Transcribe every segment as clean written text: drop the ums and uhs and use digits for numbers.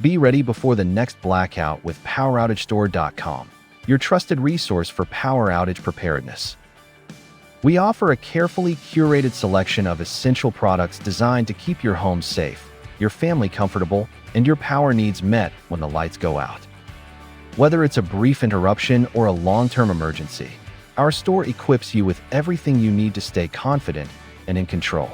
Be ready before the next blackout with PowerOutageStore.com, your trusted resource for power outage preparedness. We offer a carefully curated selection of essential products designed to keep your home safe, your family comfortable, and your power needs met when the lights go out. Whether it's a brief interruption or a long-term emergency, our store equips you with everything you need to stay confident and in control.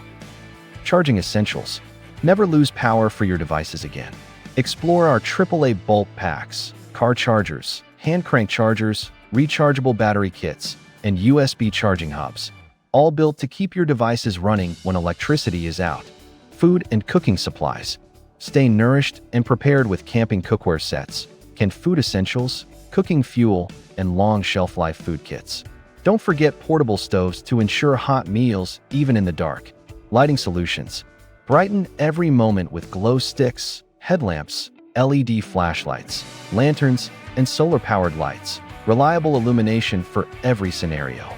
Charging essentials. Never lose power for your devices again. Explore our AAA bulk packs, car chargers, hand crank chargers, rechargeable battery kits, and USB charging hubs, all built to keep your devices running when electricity is out. Food and cooking supplies. Stay nourished and prepared with camping cookware sets, canned food essentials, cooking fuel, and long shelf life food kits. Don't forget portable stoves to ensure hot meals even in the dark. Lighting solutions. Brighten every moment with glow sticks, headlamps, LED flashlights, lanterns, and solar-powered lights. Reliable illumination for every scenario.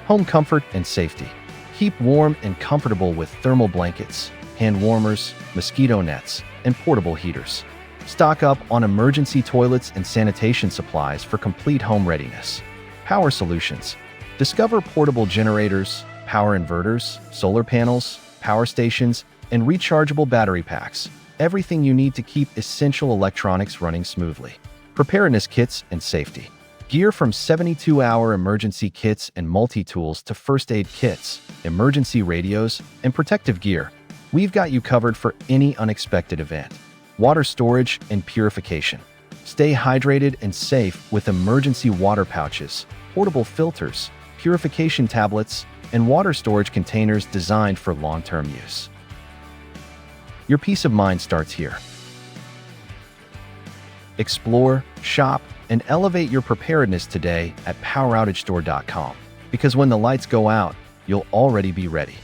Home comfort and safety. Keep warm and comfortable with thermal blankets, hand warmers, mosquito nets, and portable heaters. Stock up on emergency toilets and sanitation supplies for complete home readiness. Power solutions. Discover portable generators, power inverters, solar panels, power stations, and rechargeable battery packs. Everything you need to keep essential electronics running smoothly. Preparedness kits and safety. Gear from 72-hour emergency kits and multi-tools to first aid kits, emergency radios, and protective gear. We've got you covered for any unexpected event. Water storage and purification. Stay hydrated and safe with emergency water pouches, portable filters, purification tablets, and water storage containers designed for long-term use. Your peace of mind starts here. Explore, shop, and elevate your preparedness today at PowerOutageStore.com, because when the lights go out, you'll already be ready.